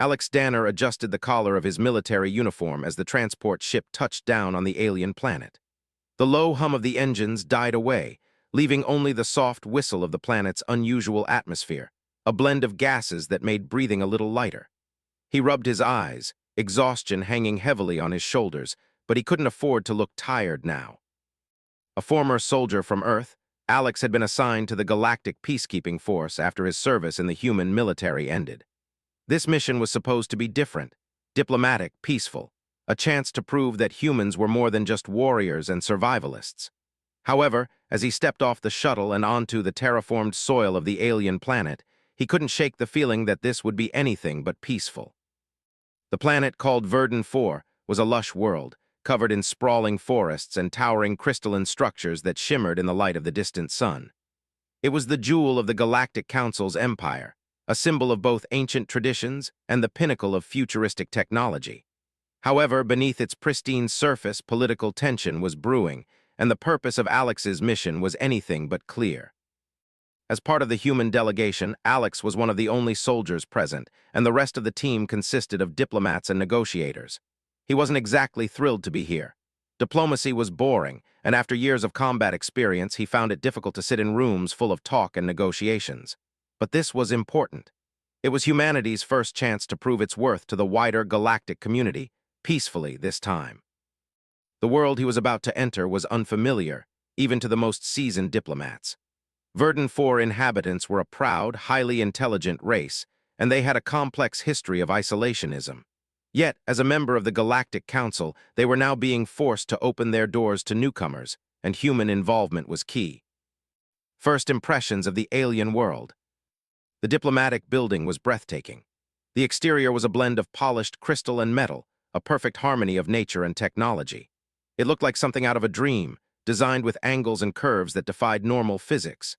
Alex Danner adjusted the collar of his military uniform as the transport ship touched down on the alien planet. The low hum of the engines died away, leaving only the soft whistle of the planet's unusual atmosphere, a blend of gases that made breathing a little lighter. He rubbed his eyes, exhaustion hanging heavily on his shoulders, but he couldn't afford to look tired now. A former soldier from Earth, Alex had been assigned to the Galactic Peacekeeping Force after his service in the human military ended. This mission was supposed to be different, diplomatic, peaceful, a chance to prove that humans were more than just warriors and survivalists. However, as he stepped off the shuttle and onto the terraformed soil of the alien planet, he couldn't shake the feeling that this would be anything but peaceful. The planet, called Verdun 4, was a lush world, covered in sprawling forests and towering crystalline structures that shimmered in the light of the distant sun. It was the jewel of the Galactic Council's empire, a symbol of both ancient traditions and the pinnacle of futuristic technology. However, beneath its pristine surface, political tension was brewing, and the purpose of Alex's mission was anything but clear. As part of the human delegation, Alex was one of the only soldiers present, and the rest of the team consisted of diplomats and negotiators. He wasn't exactly thrilled to be here. Diplomacy was boring, and after years of combat experience, he found it difficult to sit in rooms full of talk and negotiations. But this was important. It was humanity's first chance to prove its worth to the wider galactic community, peacefully this time. The world he was about to enter was unfamiliar, even to the most seasoned diplomats. Verdun 4 inhabitants were a proud, highly intelligent race, and they had a complex history of isolationism. Yet, as a member of the Galactic Council, they were now being forced to open their doors to newcomers, and human involvement was key. First impressions of the alien world. The diplomatic building was breathtaking. The exterior was a blend of polished crystal and metal, a perfect harmony of nature and technology. It looked like something out of a dream, designed with angles and curves that defied normal physics.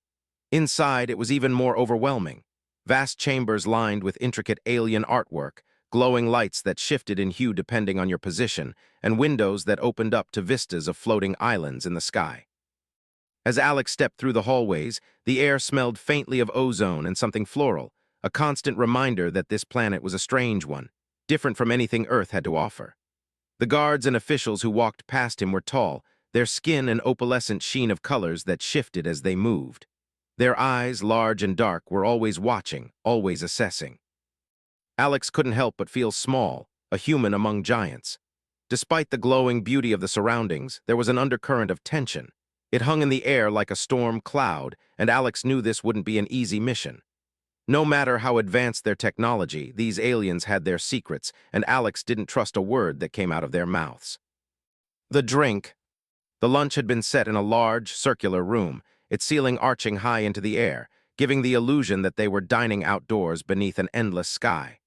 Inside, it was even more overwhelming. Vast chambers lined with intricate alien artwork, glowing lights that shifted in hue depending on your position, and windows that opened up to vistas of floating islands in the sky. As Alex stepped through the hallways, the air smelled faintly of ozone and something floral, a constant reminder that this planet was a strange one, different from anything Earth had to offer. The guards and officials who walked past him were tall, their skin an opalescent sheen of colors that shifted as they moved. Their eyes, large and dark, were always watching, always assessing. Alex couldn't help but feel small, a human among giants. Despite the glowing beauty of the surroundings, there was an undercurrent of tension. It hung in the air like a storm cloud, and Alex knew this wouldn't be an easy mission. No matter how advanced their technology, these aliens had their secrets, and Alex didn't trust a word that came out of their mouths. The drink. The lunch had been set in a large, circular room, its ceiling arching high into the air, giving the illusion that they were dining outdoors beneath an endless sky.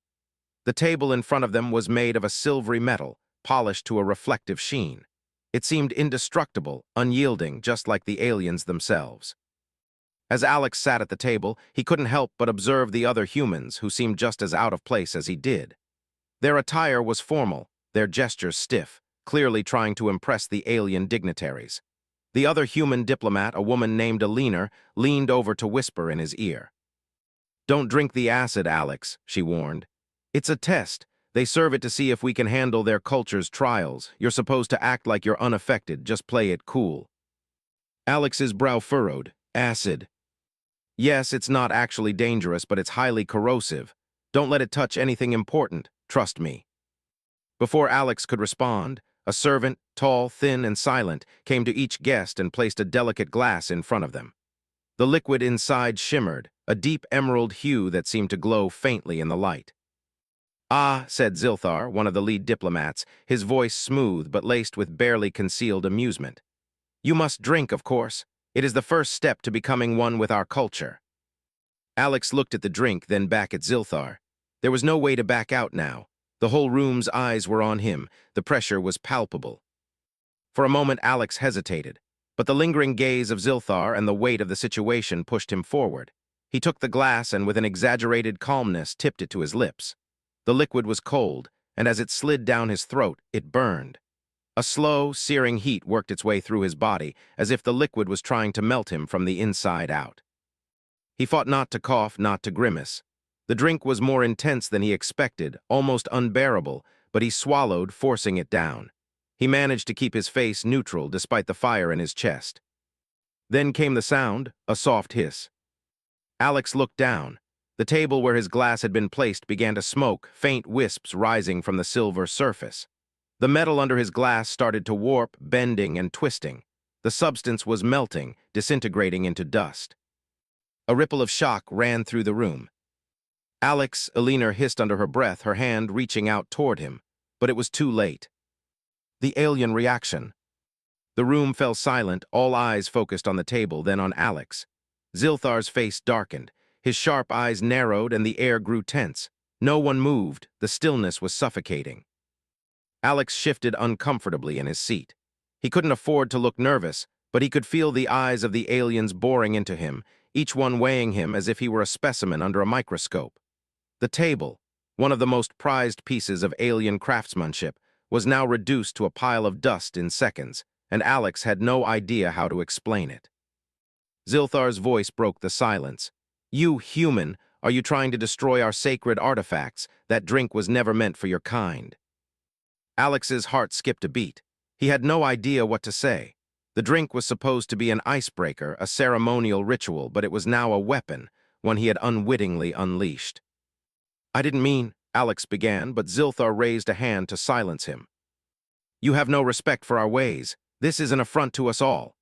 The table in front of them was made of a silvery metal, polished to a reflective sheen. It seemed indestructible, unyielding, just like the aliens themselves. As Alex sat at the table, he couldn't help but observe the other humans who seemed just as out of place as he did. Their attire was formal, their gestures stiff, clearly trying to impress the alien dignitaries. The other human diplomat, a woman named Alina, leaned over to whisper in his ear. "Don't drink the acid, Alex," she warned. "It's a test. They serve it to see if we can handle their culture's trials. You're supposed to act like you're unaffected, just play it cool." Alex's brow furrowed. "Acid. Yes, it's not actually dangerous, but it's highly corrosive. Don't let it touch anything important, trust me." Before Alex could respond, a servant, tall, thin, and silent, came to each guest and placed a delicate glass in front of them. The liquid inside shimmered, a deep emerald hue that seemed to glow faintly in the light. "Ah," said Zilthar, one of the lead diplomats, his voice smooth but laced with barely concealed amusement. "You must drink, of course. It is the first step to becoming one with our culture." Alex looked at the drink, then back at Zilthar. There was no way to back out now. The whole room's eyes were on him. The pressure was palpable. For a moment, Alex hesitated, but the lingering gaze of Zilthar and the weight of the situation pushed him forward. He took the glass and, with an exaggerated calmness, tipped it to his lips. The liquid was cold, and as it slid down his throat, it burned. A slow, searing heat worked its way through his body, as if the liquid was trying to melt him from the inside out. He fought not to cough, not to grimace. The drink was more intense than he expected, almost unbearable, but he swallowed, forcing it down. He managed to keep his face neutral despite the fire in his chest. Then came the sound, a soft hiss. Alex looked down. The table where his glass had been placed began to smoke, faint wisps rising from the silver surface. The metal under his glass started to warp, bending and twisting. The substance was melting, disintegrating into dust. A ripple of shock ran through the room. Alex, Eleanor hissed under her breath, her hand reaching out toward him, but it was too late. The alien reaction. The room fell silent, all eyes focused on the table, then on Alex. Zilthar's face darkened. His sharp eyes narrowed and the air grew tense. No one moved. The stillness was suffocating. Alex shifted uncomfortably in his seat. He couldn't afford to look nervous, but he could feel the eyes of the aliens boring into him, each one weighing him as if he were a specimen under a microscope. The table, one of the most prized pieces of alien craftsmanship, was now reduced to a pile of dust in seconds, and Alex had no idea how to explain it. Zilthar's voice broke the silence. "You human, are you trying to destroy our sacred artifacts? That drink was never meant for your kind." Alex's heart skipped a beat. He had no idea what to say. The drink was supposed to be an icebreaker, a ceremonial ritual, but it was now a weapon, one he had unwittingly unleashed. "I didn't mean," Alex began, but Zilthar raised a hand to silence him. "You have no respect for our ways. This is an affront to us all."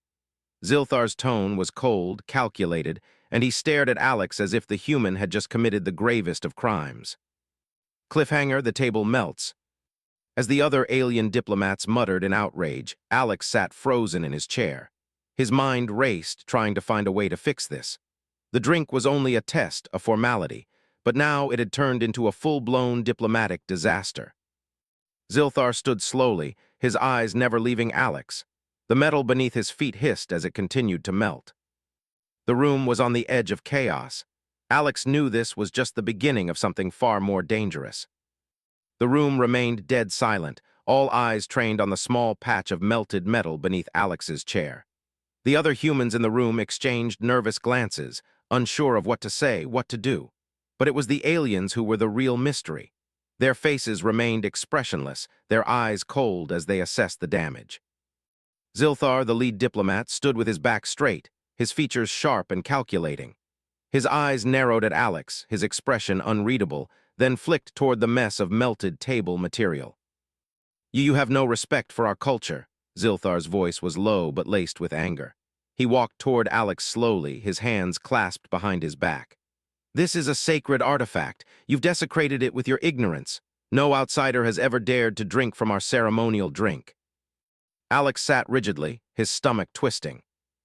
Zilthar's tone was cold, calculated, and he stared at Alex as if the human had just committed the gravest of crimes. Cliffhanger, the table melts. As the other alien diplomats muttered in outrage, Alex sat frozen in his chair. His mind raced, trying to find a way to fix this. The drink was only a test, a formality, but now it had turned into a full-blown diplomatic disaster. Zilthar stood slowly, his eyes never leaving Alex. The metal beneath his feet hissed as it continued to melt. The room was on the edge of chaos. Alex knew this was just the beginning of something far more dangerous. The room remained dead silent, all eyes trained on the small patch of melted metal beneath Alex's chair. The other humans in the room exchanged nervous glances, unsure of what to say, what to do. But it was the aliens who were the real mystery. Their faces remained expressionless, their eyes cold as they assessed the damage. Zilthar, the lead diplomat, stood with his back straight, his features sharp and calculating. His eyes narrowed at Alex, his expression unreadable, then flicked toward the mess of melted table material. "You have no respect for our culture." Zilthar's voice was low but laced with anger. He walked toward Alex slowly, his hands clasped behind his back. "This is a sacred artifact. You've desecrated it with your ignorance. No outsider has ever dared to drink from our ceremonial drink." Alex sat rigidly, his stomach twisting.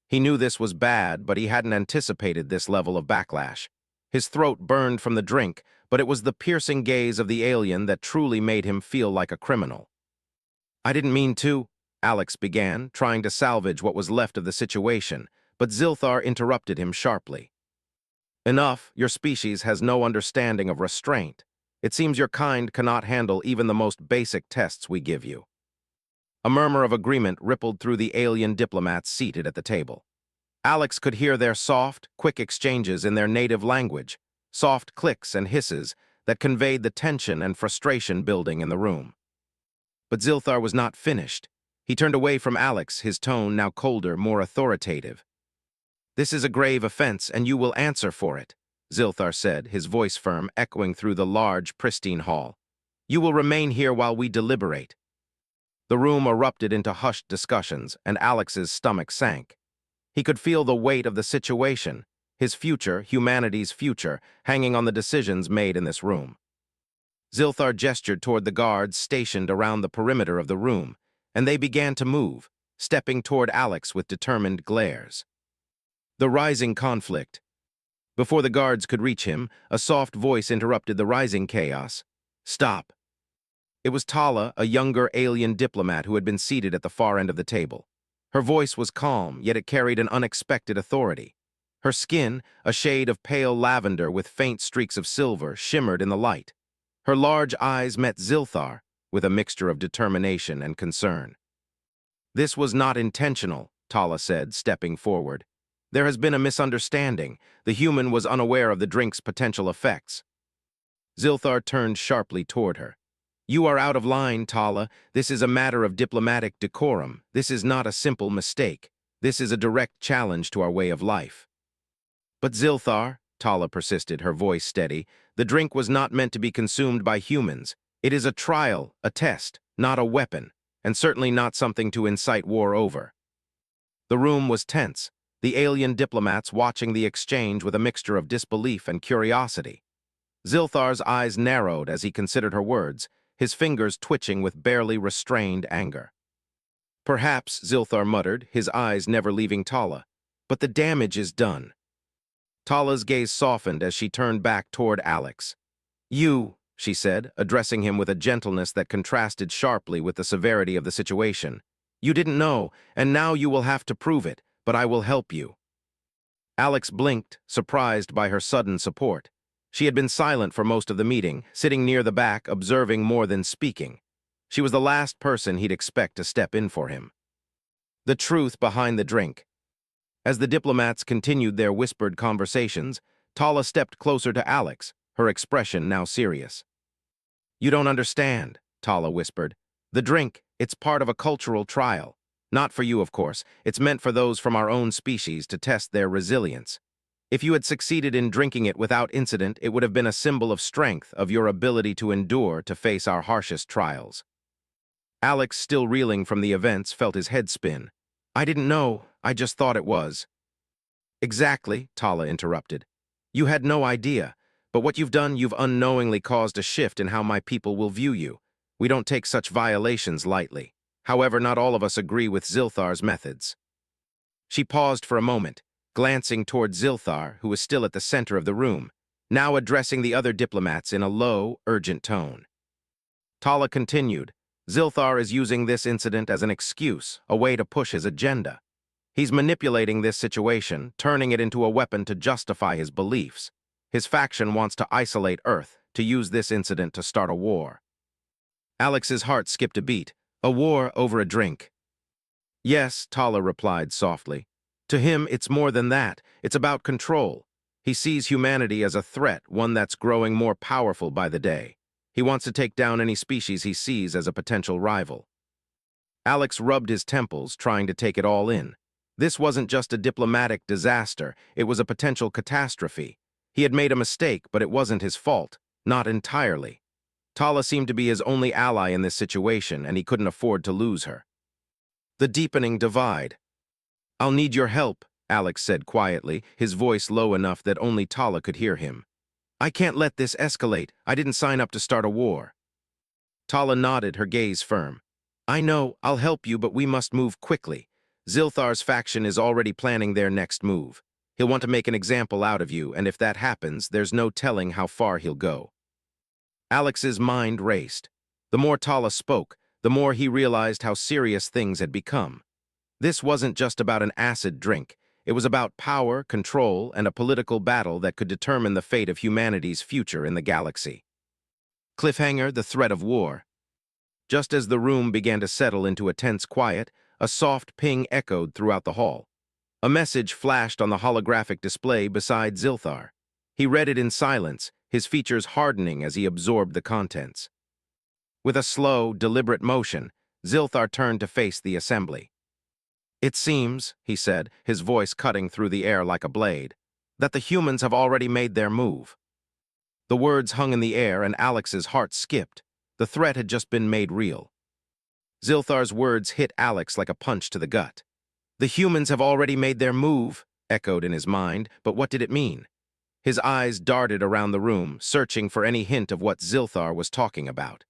He knew this was bad, but he hadn't anticipated this level of backlash. His throat burned from the drink, but it was the piercing gaze of the alien that truly made him feel like a criminal. "I didn't mean to," Alex began, trying to salvage what was left of the situation, but Zilthar interrupted him sharply. "Enough, your species has no understanding of restraint. It seems your kind cannot handle even the most basic tests we give you." A murmur of agreement rippled through the alien diplomats seated at the table. Alex could hear their soft, quick exchanges in their native language, soft clicks and hisses that conveyed the tension and frustration building in the room. But Zilthar was not finished. He turned away from Alex, his tone now colder, more authoritative. "This is a grave offense, and you will answer for it," Zilthar said, his voice firm, echoing through the large, pristine hall. "You will remain here while we deliberate." The room erupted into hushed discussions, and Alex's stomach sank. He could feel the weight of the situation, his future, humanity's future, hanging on the decisions made in this room. Zilthar gestured toward the guards stationed around the perimeter of the room, and they began to move, stepping toward Alex with determined glares. The rising conflict. Before the guards could reach him, a soft voice interrupted the rising chaos. "Stop." It was Tala, a younger alien diplomat who had been seated at the far end of the table. Her voice was calm, yet it carried an unexpected authority. Her skin, a shade of pale lavender with faint streaks of silver, shimmered in the light. Her large eyes met Zilthar with a mixture of determination and concern. "This was not intentional," Tala said, stepping forward. "There has been a misunderstanding. The human was unaware of the drink's potential effects." Zilthar turned sharply toward her. "You are out of line, Tala. This is a matter of diplomatic decorum. This is not a simple mistake. This is a direct challenge to our way of life." "But Zilthar," Tala persisted, her voice steady, "the drink was not meant to be consumed by humans. It is a trial, a test, not a weapon, and certainly not something to incite war over." The room was tense, the alien diplomats watching the exchange with a mixture of disbelief and curiosity. Zilthar's eyes narrowed as he considered her words, his fingers twitching with barely restrained anger. "Perhaps," Zilthar muttered, his eyes never leaving Tala, "but the damage is done." Tala's gaze softened as she turned back toward Alex. "You," she said, addressing him with a gentleness that contrasted sharply with the severity of the situation. "You didn't know, and now you will have to prove it, but I will help you." Alex blinked, surprised by her sudden support. She had been silent for most of the meeting, sitting near the back, observing more than speaking. She was the last person he'd expect to step in for him. The truth behind the drink. As the diplomats continued their whispered conversations, Tala stepped closer to Alex, her expression now serious. "You don't understand," Tala whispered. "The drink, it's part of a cultural trial. Not for you, of course. It's meant for those from our own species to test their resilience. If you had succeeded in drinking it without incident, it would have been a symbol of strength, of your ability to endure to face our harshest trials." Alex, still reeling from the events, felt his head spin. "I didn't know. I just thought it was." "Exactly," Tala interrupted. "You had no idea. But what you've done, you've unknowingly caused a shift in how my people will view you. We don't take such violations lightly. However, not all of us agree with Zilthar's methods." She paused for a moment, glancing toward Zilthar, who was still at the center of the room, now addressing the other diplomats in a low, urgent tone. Tala continued, "Zilthar is using this incident as an excuse, a way to push his agenda. He's manipulating this situation, turning it into a weapon to justify his beliefs. His faction wants to isolate Earth, to use this incident to start a war." Alex's heart skipped a beat. "A war over a drink." "Yes," Tala replied softly. "To him, it's more than that. It's about control. He sees humanity as a threat, one that's growing more powerful by the day. He wants to take down any species he sees as a potential rival." Alex rubbed his temples, trying to take it all in. This wasn't just a diplomatic disaster, it was a potential catastrophe. He had made a mistake, but it wasn't his fault. Not entirely. Tala seemed to be his only ally in this situation, and he couldn't afford to lose her. The deepening divide. "I'll need your help," Alex said quietly, his voice low enough that only Tala could hear him. "I can't let this escalate. I didn't sign up to start a war." Tala nodded, her gaze firm. "I know, I'll help you, but we must move quickly. Zilthar's faction is already planning their next move. He'll want to make an example out of you, and if that happens, there's no telling how far he'll go." Alex's mind raced. The more Tala spoke, the more he realized how serious things had become. This wasn't just about an acid drink. It was about power, control, and a political battle that could determine the fate of humanity's future in the galaxy. Cliffhanger, the threat of war. Just as the room began to settle into a tense quiet, a soft ping echoed throughout the hall. A message flashed on the holographic display beside Zilthar. He read it in silence, his features hardening as he absorbed the contents. With a slow, deliberate motion, Zilthar turned to face the assembly. "It seems," he said, his voice cutting through the air like a blade, "that the humans have already made their move." The words hung in the air and Alex's heart skipped. The threat had just been made real. Zilthar's words hit Alex like a punch to the gut. "The humans have already made their move," echoed in his mind, but what did it mean? His eyes darted around the room, searching for any hint of what Zilthar was talking about.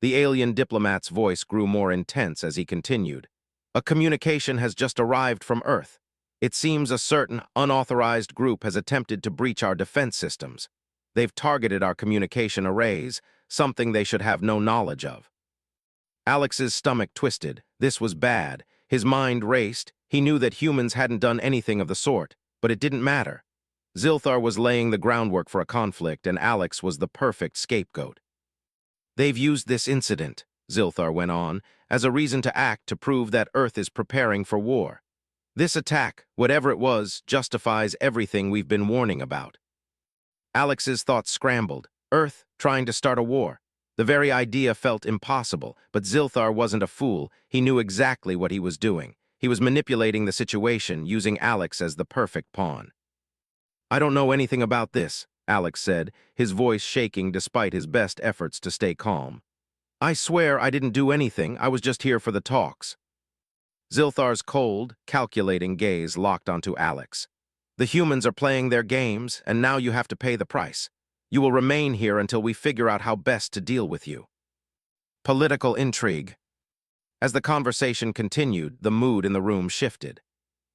The alien diplomat's voice grew more intense as he continued. "A communication has just arrived from Earth. It seems a certain, unauthorized group has attempted to breach our defense systems. They've targeted our communication arrays, something they should have no knowledge of." Alex's stomach twisted. This was bad. His mind raced. He knew that humans hadn't done anything of the sort, but it didn't matter. Zilthar was laying the groundwork for a conflict, and Alex was the perfect scapegoat. "They've used this incident," Zilthar went on, "as a reason to act to prove that Earth is preparing for war. This attack, whatever it was, justifies everything we've been warning about." Alex's thoughts scrambled. Earth trying to start a war. The very idea felt impossible, but Zilthar wasn't a fool. He knew exactly what he was doing. He was manipulating the situation, using Alex as the perfect pawn. "I don't know anything about this," Alex said, his voice shaking despite his best efforts to stay calm. "I swear I didn't do anything. I was just here for the talks." Zilthar's cold, calculating gaze locked onto Alex. "The humans are playing their games, and now you have to pay the price. You will remain here until we figure out how best to deal with you." Political intrigue. As the conversation continued, the mood in the room shifted.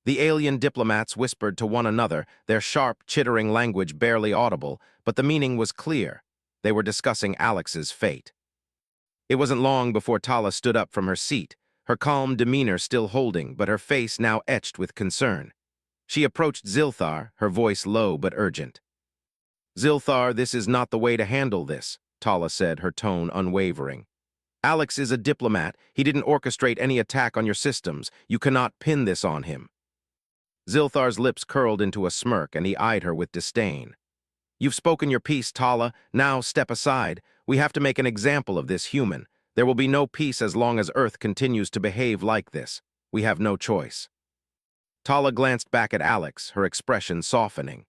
The alien diplomats whispered to one another, their sharp, chittering language barely audible, but the meaning was clear. They were discussing Alex's fate. It wasn't long before Tala stood up from her seat, her calm demeanor still holding, but her face now etched with concern. She approached Zilthar, her voice low but urgent. "Zilthar, this is not the way to handle this," Tala said, her tone unwavering. "Alex is a diplomat. He didn't orchestrate any attack on your systems. You cannot pin this on him." Zilthar's lips curled into a smirk, and he eyed her with disdain. "You've spoken your piece, Tala. Now step aside. We have to make an example of this human. There will be no peace as long as Earth continues to behave like this. We have no choice." Tala glanced back at Alex, her expression softening.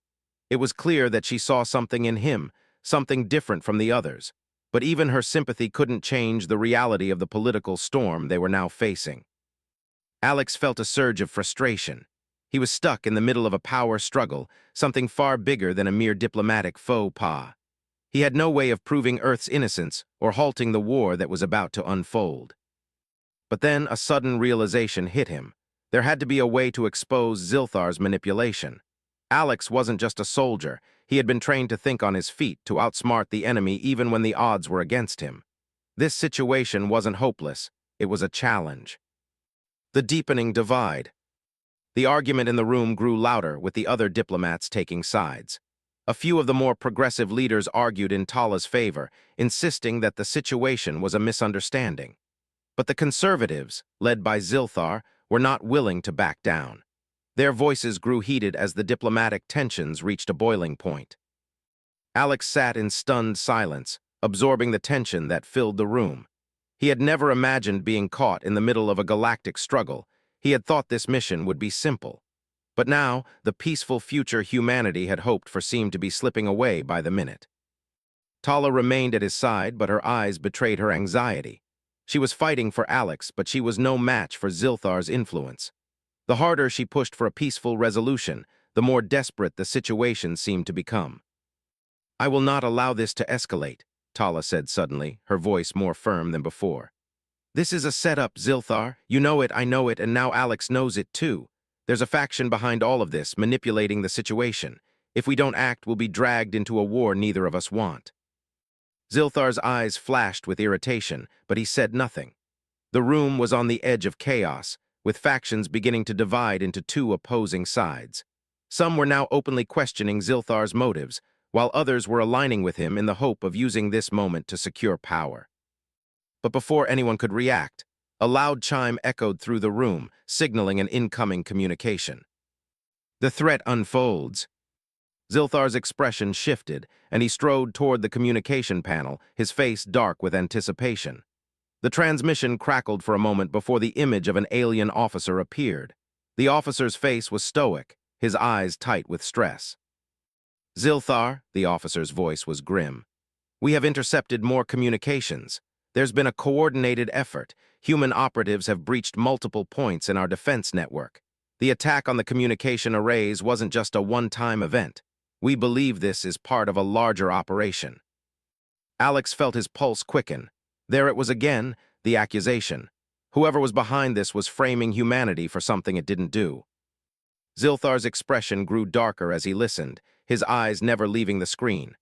It was clear that she saw something in him, something different from the others. But even her sympathy couldn't change the reality of the political storm they were now facing. Alex felt a surge of frustration. He was stuck in the middle of a power struggle, something far bigger than a mere diplomatic faux pas. He had no way of proving Earth's innocence or halting the war that was about to unfold. But then a sudden realization hit him. There had to be a way to expose Zilthar's manipulation. Alex wasn't just a soldier. He had been trained to think on his feet, to outsmart the enemy even when the odds were against him. This situation wasn't hopeless. It was a challenge. The deepening divide. The argument in the room grew louder, with the other diplomats taking sides. A few of the more progressive leaders argued in Tala's favor, insisting that the situation was a misunderstanding. But the conservatives, led by Zilthar, were not willing to back down. Their voices grew heated as the diplomatic tensions reached a boiling point. Alex sat in stunned silence, absorbing the tension that filled the room. He had never imagined being caught in the middle of a galactic struggle. He had thought this mission would be simple. But now, the peaceful future humanity had hoped for seemed to be slipping away by the minute. Tala remained at his side, but her eyes betrayed her anxiety. She was fighting for Alex, but she was no match for Zilthar's influence. The harder she pushed for a peaceful resolution, the more desperate the situation seemed to become. "I will not allow this to escalate," Tala said suddenly, her voice more firm than before. "This is a setup, Zilthar. You know it, I know it, and now Alex knows it too. There's a faction behind all of this, manipulating the situation. If we don't act, we'll be dragged into a war neither of us want." Zilthar's eyes flashed with irritation, but he said nothing. The room was on the edge of chaos, with factions beginning to divide into two opposing sides. Some were now openly questioning Zilthar's motives, while others were aligning with him in the hope of using this moment to secure power. But before anyone could react, a loud chime echoed through the room, signaling an incoming communication. The threat unfolds. Zilthar's expression shifted, and he strode toward the communication panel, his face dark with anticipation. The transmission crackled for a moment before the image of an alien officer appeared. The officer's face was stoic, his eyes tight with stress. "Zilthar," the officer's voice was grim. "We have intercepted more communications. There's been a coordinated effort. Human operatives have breached multiple points in our defense network. The attack on the communication arrays wasn't just a one-time event. We believe this is part of a larger operation." Alex felt his pulse quicken. There it was again, the accusation. Whoever was behind this was framing humanity for something it didn't do. Zilthar's expression grew darker as he listened, his eyes never leaving the screen.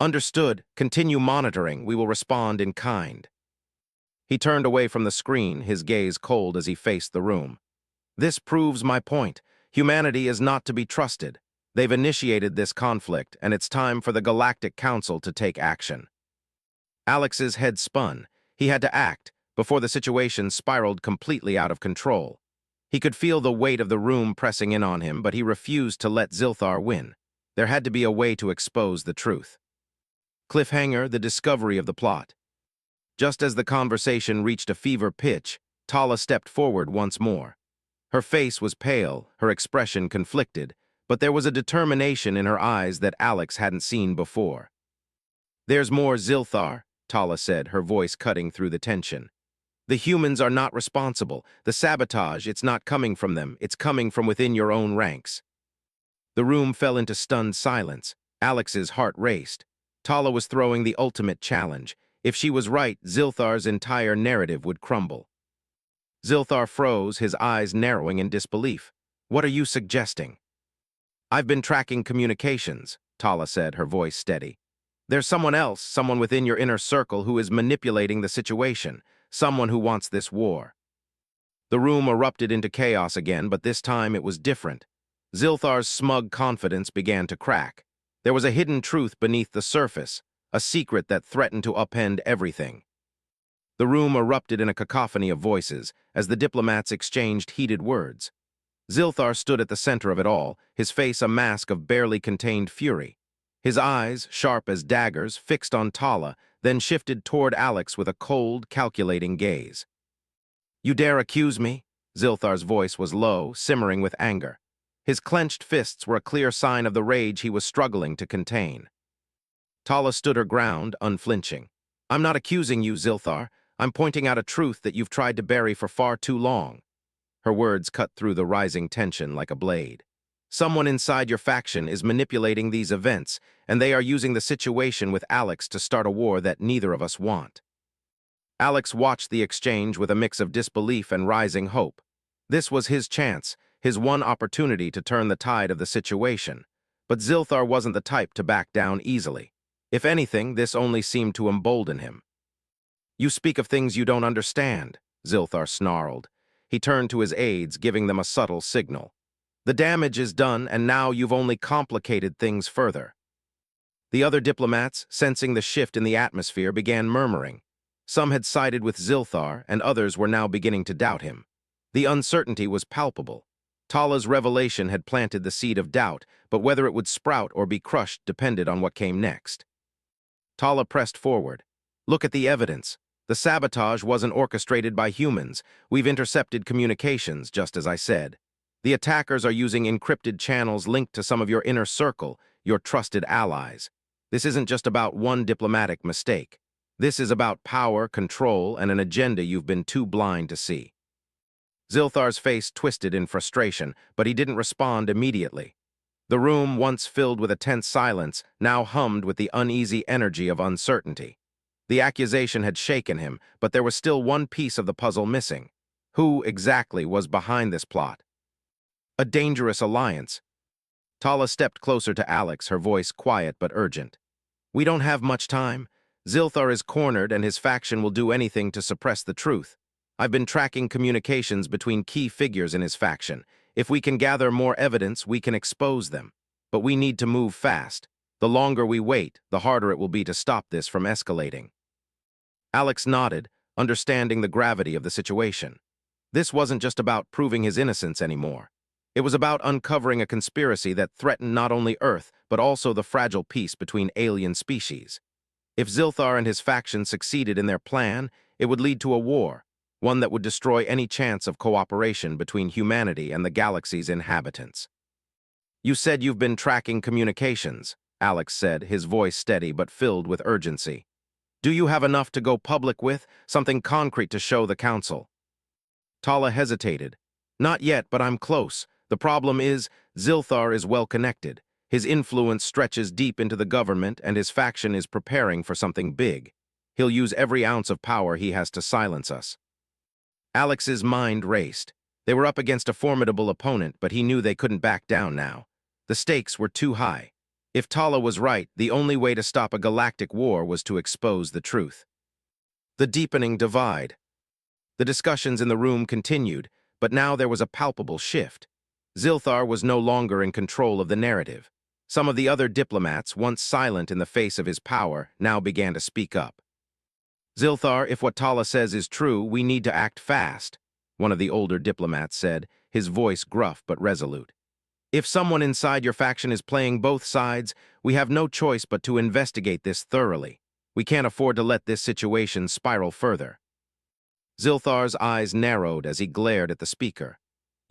"Understood. Continue monitoring. We will respond in kind." He turned away from the screen, his gaze cold as he faced the room. "This proves my point. Humanity is not to be trusted. They've initiated this conflict, and it's time for the Galactic Council to take action." Alex's head spun. He had to act, before the situation spiraled completely out of control. He could feel the weight of the room pressing in on him, but he refused to let Zilthar win. There had to be a way to expose the truth. Cliffhanger, the discovery of the plot. Just as the conversation reached a fever pitch, Tala stepped forward once more. Her face was pale, her expression conflicted, but there was a determination in her eyes that Alex hadn't seen before. "There's more, Zilthar," Tala said, her voice cutting through the tension. "The humans are not responsible. The sabotage, it's not coming from them, it's coming from within your own ranks." The room fell into stunned silence. Alex's heart raced. Tala was throwing the ultimate challenge. If she was right, Zilthar's entire narrative would crumble. Zilthar froze, his eyes narrowing in disbelief. "What are you suggesting?" "I've been tracking communications," Tala said, her voice steady. "There's someone else, someone within your inner circle who is manipulating the situation, someone who wants this war." The room erupted into chaos again, but this time it was different. Zilthar's smug confidence began to crack. There was a hidden truth beneath the surface, a secret that threatened to upend everything. The room erupted in a cacophony of voices as the diplomats exchanged heated words. Zilthar stood at the center of it all, his face a mask of barely contained fury. His eyes, sharp as daggers, fixed on Tala, then shifted toward Alex with a cold, calculating gaze. "You dare accuse me?" Zilthar's voice was low, simmering with anger. His clenched fists were a clear sign of the rage he was struggling to contain. Tala stood her ground, unflinching. "I'm not accusing you, Zilthar. I'm pointing out a truth that you've tried to bury for far too long." Her words cut through the rising tension like a blade. "Someone inside your faction is manipulating these events, and they are using the situation with Alex to start a war that neither of us want." Alex watched the exchange with a mix of disbelief and rising hope. This was his chance, his one opportunity to turn the tide of the situation. But Zilthar wasn't the type to back down easily. If anything, this only seemed to embolden him. "You speak of things you don't understand," Zilthar snarled. He turned to his aides, giving them a subtle signal. "The damage is done, and now you've only complicated things further." The other diplomats, sensing the shift in the atmosphere, began murmuring. Some had sided with Zilthar, and others were now beginning to doubt him. The uncertainty was palpable. Tala's revelation had planted the seed of doubt, but whether it would sprout or be crushed depended on what came next. Tala pressed forward. "Look at the evidence. The sabotage wasn't orchestrated by humans. We've intercepted communications, just as I said. The attackers are using encrypted channels linked to some of your inner circle, your trusted allies. This isn't just about one diplomatic mistake. This is about power, control, and an agenda you've been too blind to see." Zilthar's face twisted in frustration, but he didn't respond immediately. The room, once filled with a tense silence, now hummed with the uneasy energy of uncertainty. The accusation had shaken him, but there was still one piece of the puzzle missing. Who exactly was behind this plot? A dangerous alliance. Tala stepped closer to Alex, her voice quiet but urgent. "We don't have much time. Zilthar is cornered, and his faction will do anything to suppress the truth. I've been tracking communications between key figures in his faction. If we can gather more evidence, we can expose them. But we need to move fast. The longer we wait, the harder it will be to stop this from escalating." Alex nodded, understanding the gravity of the situation. This wasn't just about proving his innocence anymore. It was about uncovering a conspiracy that threatened not only Earth, but also the fragile peace between alien species. If Zilthar and his faction succeeded in their plan, it would lead to a war, one that would destroy any chance of cooperation between humanity and the galaxy's inhabitants. "You said you've been tracking communications," Alex said, his voice steady but filled with urgency. "Do you have enough to go public with, something concrete to show the Council?" Tala hesitated. "Not yet, but I'm close. The problem is, Zilthar is well connected. His influence stretches deep into the government, and his faction is preparing for something big. He'll use every ounce of power he has to silence us." Alex's mind raced. They were up against a formidable opponent, but he knew they couldn't back down now. The stakes were too high. If Tala was right, the only way to stop a galactic war was to expose the truth. The deepening divide. The discussions in the room continued, but now there was a palpable shift. Zilthar was no longer in control of the narrative. Some of the other diplomats, once silent in the face of his power, now began to speak up. "Zilthar, if what Tala says is true, we need to act fast," one of the older diplomats said, his voice gruff but resolute. If someone inside your faction is playing both sides, we have no choice but to investigate this thoroughly. We can't afford to let this situation spiral further. Zilthar's eyes narrowed as he glared at the speaker.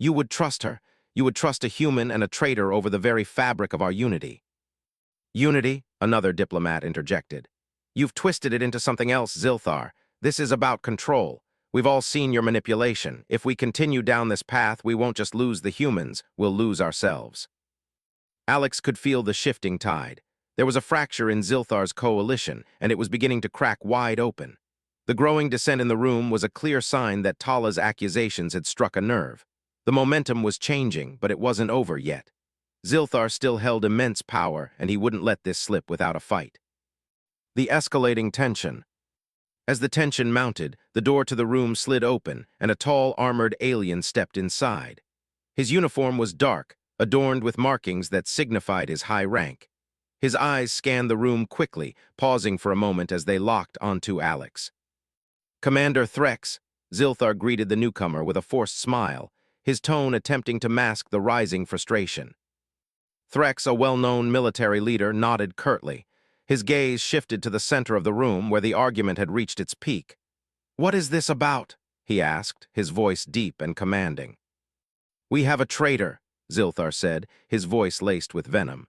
You would trust her. You would trust a human and a traitor over the very fabric of our unity. Unity? Another diplomat interjected. You've twisted it into something else, Zilthar. This is about control. We've all seen your manipulation. If we continue down this path, we won't just lose the humans, we'll lose ourselves. Alex could feel the shifting tide. There was a fracture in Zilthar's coalition, and it was beginning to crack wide open. The growing dissent in the room was a clear sign that Tala's accusations had struck a nerve. The momentum was changing, but it wasn't over yet. Zilthar still held immense power, and he wouldn't let this slip without a fight. The escalating tension. As the tension mounted, the door to the room slid open, and a tall, armored alien stepped inside. His uniform was dark, adorned with markings that signified his high rank. His eyes scanned the room quickly, pausing for a moment as they locked onto Alex. Commander Threx, Zilthar greeted the newcomer with a forced smile, his tone attempting to mask the rising frustration. Threx, a well-known military leader, nodded curtly. His gaze shifted to the center of the room where the argument had reached its peak. "What is this about?" he asked, his voice deep and commanding. "We have a traitor," Zilthar said, his voice laced with venom.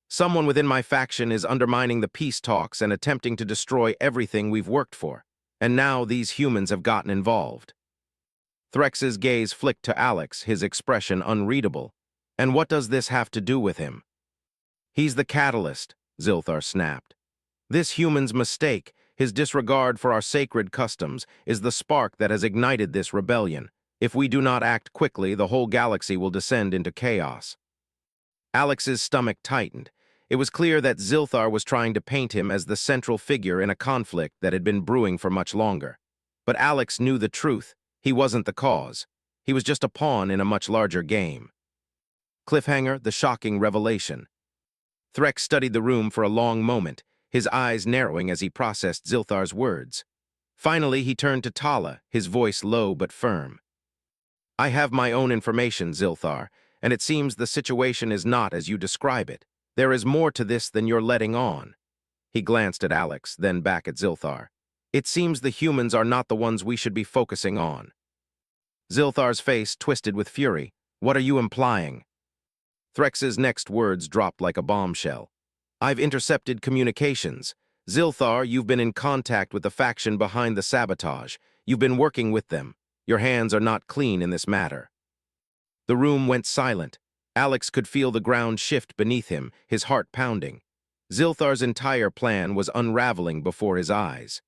"Someone within my faction is undermining the peace talks and attempting to destroy everything we've worked for. And now these humans have gotten involved." Threx's gaze flicked to Alex, his expression unreadable. "And what does this have to do with him?" "He's the catalyst," Zilthar snapped. "This human's mistake, his disregard for our sacred customs, is the spark that has ignited this rebellion. If we do not act quickly, the whole galaxy will descend into chaos." Alex's stomach tightened. It was clear that Zilthar was trying to paint him as the central figure in a conflict that had been brewing for much longer. But Alex knew the truth. He wasn't the cause. He was just a pawn in a much larger game. Cliffhanger, the shocking revelation. Threx studied the room for a long moment, his eyes narrowing as he processed Zilthar's words. Finally, he turned to Tala, his voice low but firm. "I have my own information, Zilthar, and it seems the situation is not as you describe it. There is more to this than you're letting on." He glanced at Alex, then back at Zilthar. "It seems the humans are not the ones we should be focusing on." Zilthar's face twisted with fury. "What are you implying?" Threx's next words dropped like a bombshell. "I've intercepted communications. Zilthar, you've been in contact with the faction behind the sabotage. You've been working with them. Your hands are not clean in this matter." The room went silent. Alex could feel the ground shift beneath him, his heart pounding. Zilthar's entire plan was unraveling before his eyes.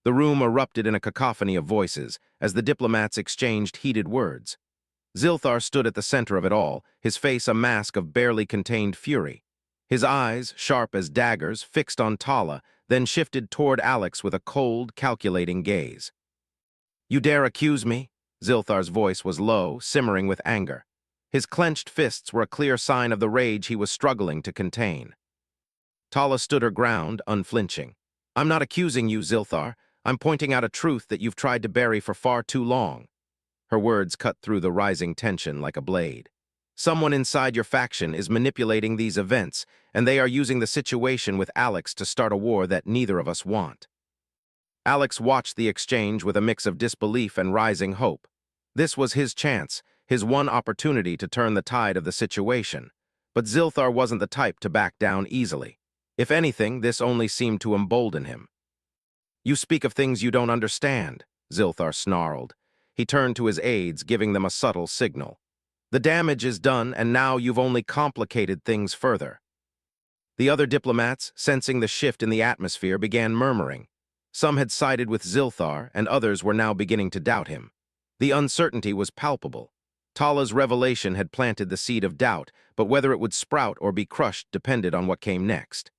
The room erupted in a cacophony of voices as the diplomats exchanged heated words. Zilthar stood at the center of it all, his face a mask of barely contained fury. His eyes, sharp as daggers, fixed on Tala, then shifted toward Alex with a cold, calculating gaze. "You dare accuse me?" Zilthar's voice was low, simmering with anger. His clenched fists were a clear sign of the rage he was struggling to contain. Tala stood her ground, unflinching. "I'm not accusing you, Zilthar. I'm pointing out a truth that you've tried to bury for far too long." Her words cut through the rising tension like a blade. "Someone inside your faction is manipulating these events, and they are using the situation with Alex to start a war that neither of us want." Alex watched the exchange with a mix of disbelief and rising hope. This was his chance, his one opportunity to turn the tide of the situation. But Zilthar wasn't the type to back down easily. If anything, this only seemed to embolden him. "You speak of things you don't understand," Zilthar snarled. He turned to his aides, giving them a subtle signal. "The damage is done, and now you've only complicated things further." The other diplomats, sensing the shift in the atmosphere, began murmuring. Some had sided with Zilthar, and others were now beginning to doubt him. The uncertainty was palpable. Tala's revelation had planted the seed of doubt, but whether it would sprout or be crushed depended on what came next.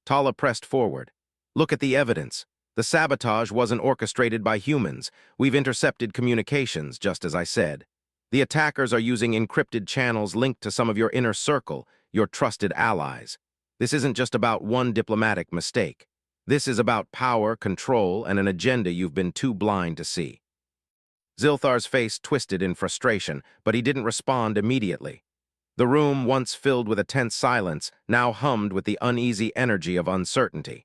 Tala pressed forward. "Look at the evidence. The sabotage wasn't orchestrated by humans. We've intercepted communications, just as I said. The attackers are using encrypted channels linked to some of your inner circle, your trusted allies. This isn't just about one diplomatic mistake. This is about power, control, and an agenda you've been too blind to see." Zilthar's face twisted in frustration, but he didn't respond immediately. The room, once filled with a tense silence, now hummed with the uneasy energy of uncertainty.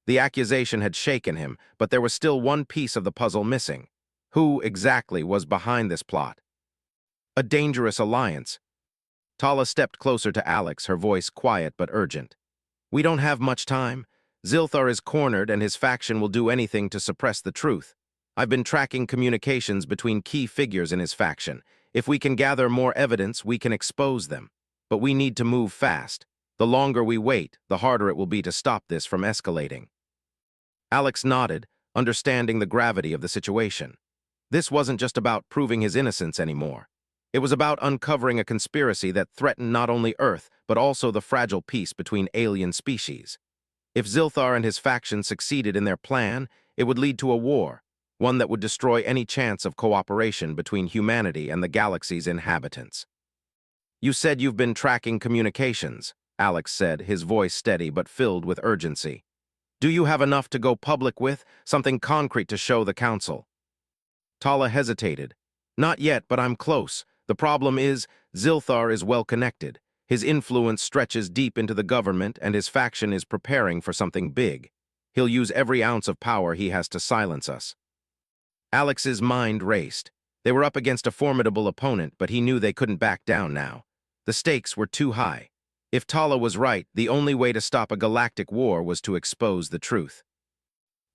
The accusation had shaken him, but there was still one piece of the puzzle missing. Who exactly was behind this plot? A dangerous alliance. Tala stepped closer to Alex, her voice quiet but urgent. We don't have much time. Zilthar is cornered and his faction will do anything to suppress the truth. I've been tracking communications between key figures in his faction. If we can gather more evidence, we can expose them. But we need to move fast. The longer we wait, the harder it will be to stop this from escalating. Alex nodded, understanding the gravity of the situation. This wasn't just about proving his innocence anymore. It was about uncovering a conspiracy that threatened not only Earth, but also the fragile peace between alien species. If Zilthar and his faction succeeded in their plan, it would lead to a war, one that would destroy any chance of cooperation between humanity and the galaxy's inhabitants. You said you've been tracking communications, Alex said, his voice steady but filled with urgency. Do you have enough to go public with, something concrete to show the Council? Tala hesitated. Not yet, but I'm close. The problem is, Zilthar is well connected. His influence stretches deep into the government and his faction is preparing for something big. He'll use every ounce of power he has to silence us. Alex's mind raced. They were up against a formidable opponent, but he knew they couldn't back down now. The stakes were too high. If Tala was right, the only way to stop a galactic war was to expose the truth.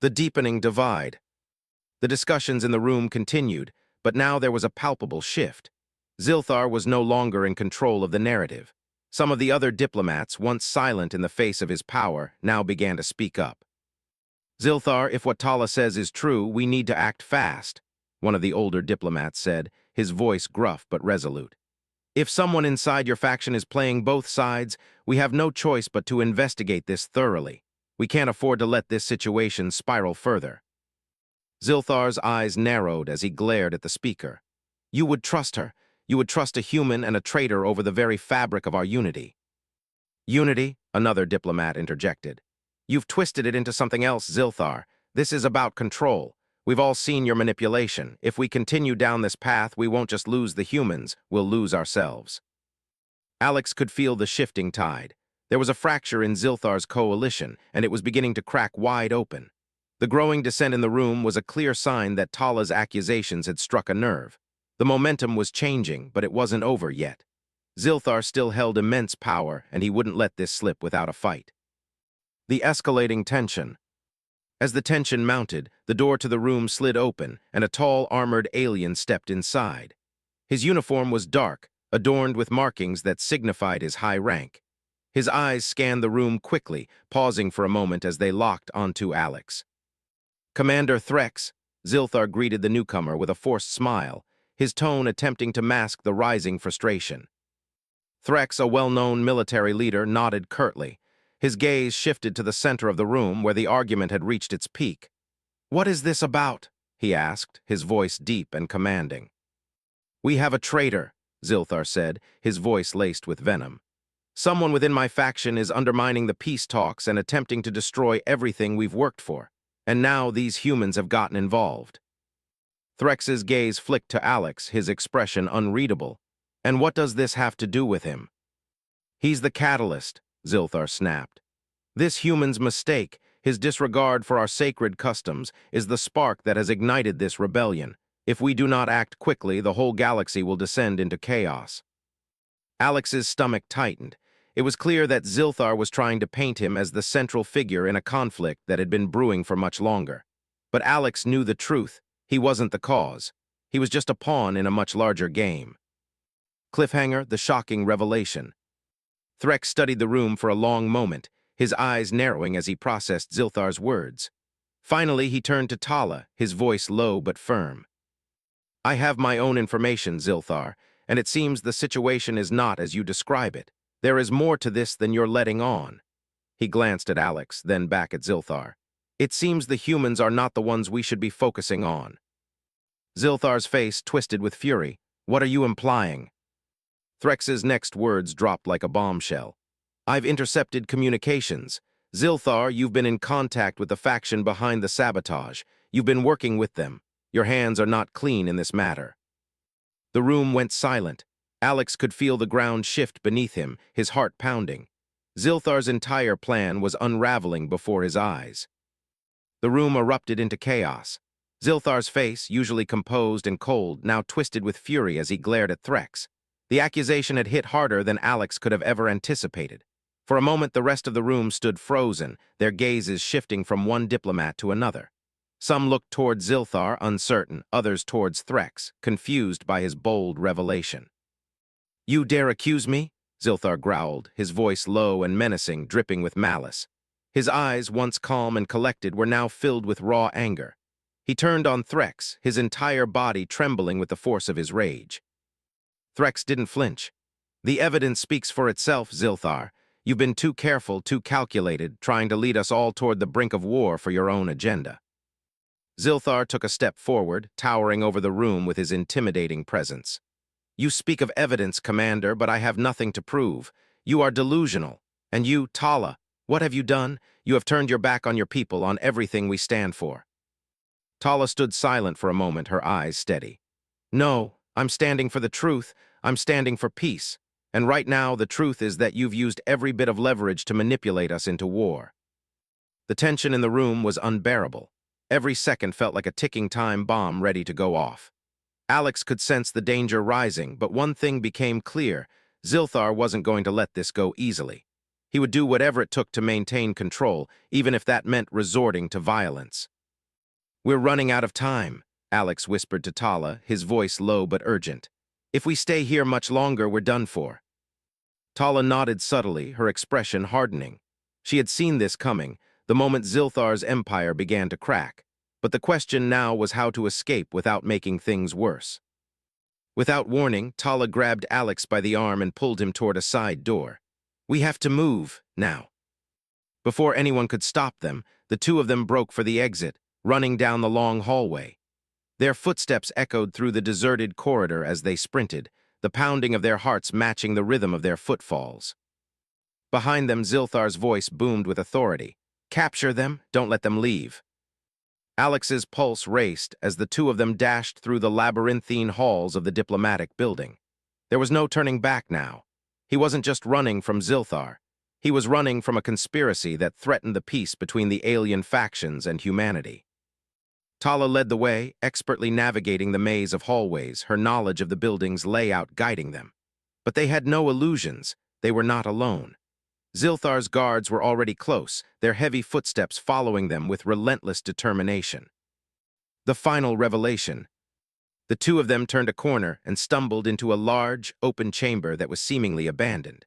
The deepening divide. The discussions in the room continued, but now there was a palpable shift. Zilthar was no longer in control of the narrative. Some of the other diplomats, once silent in the face of his power, now began to speak up. Zilthar, if what Tala says is true, we need to act fast, one of the older diplomats said, his voice gruff but resolute. If someone inside your faction is playing both sides, we have no choice but to investigate this thoroughly. We can't afford to let this situation spiral further. Zilthar's eyes narrowed as he glared at the speaker. You would trust her. You would trust a human and a traitor over the very fabric of our unity. Unity? Another diplomat interjected. You've twisted it into something else, Zilthar. This is about control. We've all seen your manipulation. If we continue down this path, we won't just lose the humans, we'll lose ourselves. Alex could feel the shifting tide. There was a fracture in Zilthar's coalition, and it was beginning to crack wide open. The growing dissent in the room was a clear sign that Tala's accusations had struck a nerve. The momentum was changing, but it wasn't over yet. Zilthar still held immense power, and he wouldn't let this slip without a fight. The escalating tension. As the tension mounted, the door to the room slid open, and a tall, armored alien stepped inside. His uniform was dark, adorned with markings that signified his high rank. His eyes scanned the room quickly, pausing for a moment as they locked onto Alex. Commander Threx, Zilthar greeted the newcomer with a forced smile, his tone attempting to mask the rising frustration. Threx, a well-known military leader, nodded curtly. His gaze shifted to the center of the room where the argument had reached its peak. What is this about? He asked, his voice deep and commanding. We have a traitor, Zilthar said, his voice laced with venom. Someone within my faction is undermining the peace talks and attempting to destroy everything we've worked for. And now these humans have gotten involved. Threx's gaze flicked to Alex, his expression unreadable. And what does this have to do with him? He's the catalyst, Zilthar snapped. This human's mistake, his disregard for our sacred customs, is the spark that has ignited this rebellion. If we do not act quickly, the whole galaxy will descend into chaos. Alex's stomach tightened. It was clear that Zilthar was trying to paint him as the central figure in a conflict that had been brewing for much longer. But Alex knew the truth. He wasn't the cause. He was just a pawn in a much larger game. Cliffhanger, the shocking revelation. Threx studied the room for a long moment, his eyes narrowing as he processed Zilthar's words. Finally, he turned to Tala, his voice low but firm. I have my own information, Zilthar, and it seems the situation is not as you describe it. There is more to this than you're letting on. He glanced at Alex, then back at Zilthar. It seems the humans are not the ones we should be focusing on. Zilthar's face twisted with fury. What are you implying? Threx's next words dropped like a bombshell. I've intercepted communications. Zilthar, you've been in contact with the faction behind the sabotage. You've been working with them. Your hands are not clean in this matter. The room went silent. Alex could feel the ground shift beneath him, his heart pounding. Zilthar's entire plan was unraveling before his eyes. The room erupted into chaos. Zilthar's face, usually composed and cold, now twisted with fury as he glared at Threx. The accusation had hit harder than Alex could have ever anticipated. For a moment, the rest of the room stood frozen, their gazes shifting from one diplomat to another. Some looked towards Zilthar, uncertain, others towards Threx, confused by his bold revelation. "You dare accuse me?" Zilthar growled, his voice low and menacing, dripping with malice. His eyes, once calm and collected, were now filled with raw anger. He turned on Threx, his entire body trembling with the force of his rage. Threx didn't flinch. "The evidence speaks for itself, Zilthar. You've been too careful, too calculated, trying to lead us all toward the brink of war for your own agenda." Zilthar took a step forward, towering over the room with his intimidating presence. "You speak of evidence, Commander, but I have nothing to prove. You are delusional. And you, Tala, what have you done? You have turned your back on your people, on everything we stand for." Tala stood silent for a moment, her eyes steady. "No, I'm standing for the truth. I'm standing for peace. And right now, the truth is that you've used every bit of leverage to manipulate us into war." The tension in the room was unbearable. Every second felt like a ticking time bomb ready to go off. Alex could sense the danger rising, but one thing became clear. Zilthar wasn't going to let this go easily. He would do whatever it took to maintain control, even if that meant resorting to violence. "We're running out of time," Alex whispered to Tala, his voice low but urgent. "If we stay here much longer, we're done for." Tala nodded subtly, her expression hardening. She had seen this coming, the moment Zilthar's empire began to crack. But the question now was how to escape without making things worse. Without warning, Tala grabbed Alex by the arm and pulled him toward a side door. "We have to move, now." Before anyone could stop them, the two of them broke for the exit, running down the long hallway. Their footsteps echoed through the deserted corridor as they sprinted, the pounding of their hearts matching the rhythm of their footfalls. Behind them, Zilthar's voice boomed with authority. "Capture them, don't let them leave." Alex's pulse raced as the two of them dashed through the labyrinthine halls of the diplomatic building. There was no turning back now. He wasn't just running from Zilthar. He was running from a conspiracy that threatened the peace between the alien factions and humanity. Tala led the way, expertly navigating the maze of hallways, her knowledge of the building's layout guiding them. But they had no illusions. They were not alone. Zilthar's guards were already close, their heavy footsteps following them with relentless determination. The final revelation. The two of them turned a corner and stumbled into a large, open chamber that was seemingly abandoned.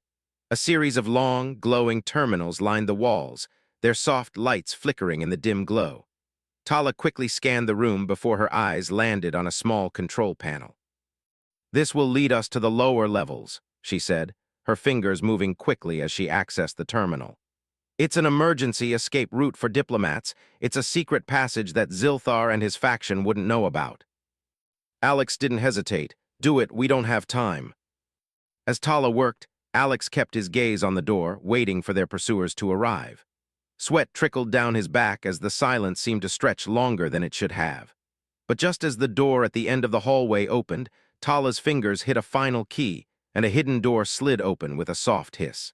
A series of long, glowing terminals lined the walls, their soft lights flickering in the dim glow. Tala quickly scanned the room before her eyes landed on a small control panel. "This will lead us to the lower levels," she said, her fingers moving quickly as she accessed the terminal. "It's an emergency escape route for diplomats. It's a secret passage that Zilthar and his faction wouldn't know about." Alex didn't hesitate. "Do it, we don't have time." As Tala worked, Alex kept his gaze on the door, waiting for their pursuers to arrive. Sweat trickled down his back as the silence seemed to stretch longer than it should have. But just as the door at the end of the hallway opened, Tala's fingers hit a final key, and a hidden door slid open with a soft hiss.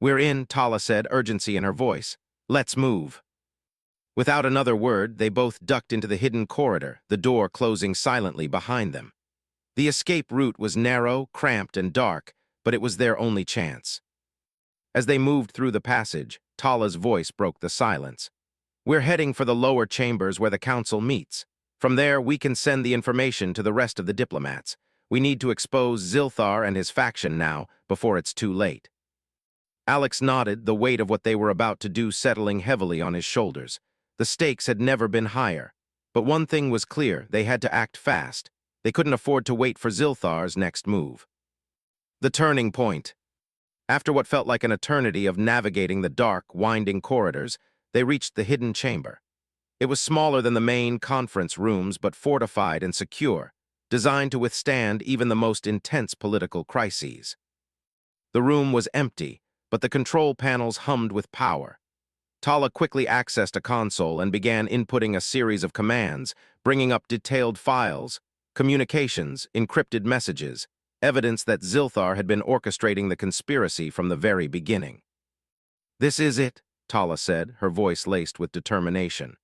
"We're in," Tala said, urgency in her voice. "Let's move." Without another word, they both ducked into the hidden corridor, the door closing silently behind them. The escape route was narrow, cramped, and dark, but it was their only chance. As they moved through the passage, Tala's voice broke the silence. "We're heading for the lower chambers where the council meets. From there, we can send the information to the rest of the diplomats. We need to expose Zilthar and his faction now, before it's too late." Alex nodded, the weight of what they were about to do settling heavily on his shoulders. The stakes had never been higher. But one thing was clear, they had to act fast. They couldn't afford to wait for Zilthar's next move. The turning point. After what felt like an eternity of navigating the dark, winding corridors, they reached the hidden chamber. It was smaller than the main conference rooms, but fortified and secure, designed to withstand even the most intense political crises. The room was empty, but the control panels hummed with power. Tala quickly accessed a console and began inputting a series of commands, bringing up detailed files, communications, encrypted messages. evidence that Zilthar had been orchestrating the conspiracy from the very beginning. "This is it," Tala said, her voice laced with determination.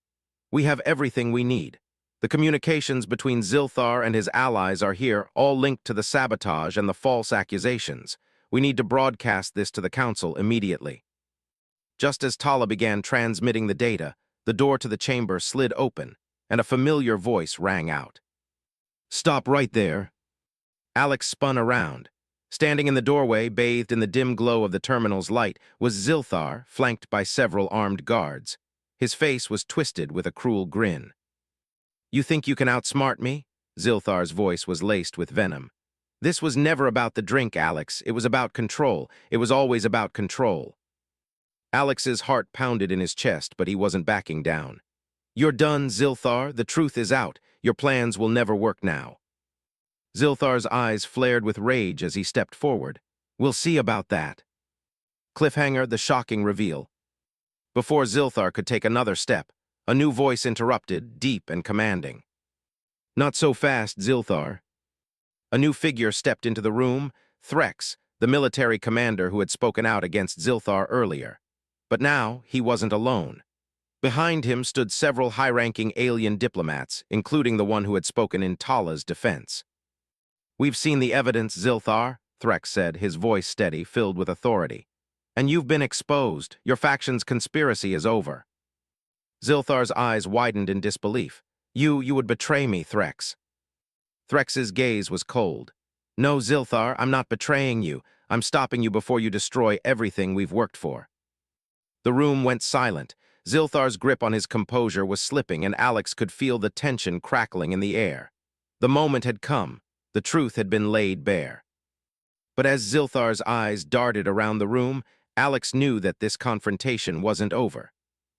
"We have everything we need. The communications between Zilthar and his allies are here, all linked to the sabotage and the false accusations. We need to broadcast this to the Council immediately." Just as Tala began transmitting the data, the door to the chamber slid open, and a familiar voice rang out. "Stop right there." Alex spun around. Standing in the doorway, bathed in the dim glow of the terminal's light, was Zilthar, flanked by several armed guards. His face was twisted with a cruel grin. "You think you can outsmart me?" Zilthar's voice was laced with venom. "This was never about the drink, Alex. It was about control. It was always about control." Alex's heart pounded in his chest, but he wasn't backing down. "You're done, Zilthar. The truth is out. Your plans will never work now." Zilthar's eyes flared with rage as he stepped forward. "We'll see about that." Cliffhanger, the shocking reveal. Before Zilthar could take another step, a new voice interrupted, deep and commanding. "Not so fast, Zilthar." A new figure stepped into the room, Threx, the military commander who had spoken out against Zilthar earlier. But now, he wasn't alone. Behind him stood several high-ranking alien diplomats, including the one who had spoken in Tala's defense. "We've seen the evidence, Zilthar," Threx said, his voice steady, filled with authority. "And you've been exposed. Your faction's conspiracy is over." Zilthar's eyes widened in disbelief. You would betray me, Threx." Threx's gaze was cold. "No, Zilthar, I'm not betraying you. I'm stopping you before you destroy everything we've worked for." The room went silent. Zilthar's grip on his composure was slipping, and Alex could feel the tension crackling in the air. The moment had come. The truth had been laid bare. But as Zilthar's eyes darted around the room, Alex knew that this confrontation wasn't over.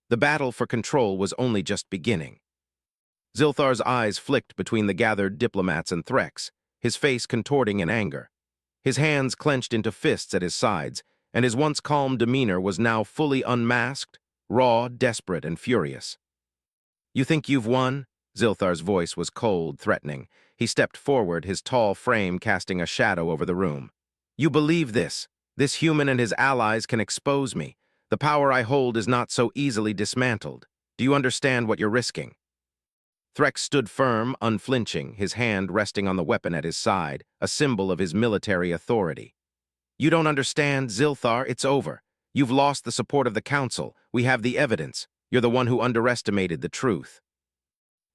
The battle for control was only just beginning. Zilthar's eyes flicked between the gathered diplomats and Threx, his face contorting in anger. His hands clenched into fists at his sides, and his once calm demeanor was now fully unmasked, raw, desperate, and furious. "You think you've won?" Zilthar's voice was cold, threatening. He stepped forward, his tall frame casting a shadow over the room. "You believe this? This human and his allies can expose me. The power I hold is not so easily dismantled. Do you understand what you're risking?" Threx stood firm, unflinching, his hand resting on the weapon at his side, a symbol of his military authority. "You don't understand, Zilthar. It's over. You've lost the support of the Council. We have the evidence. You're the one who underestimated the truth."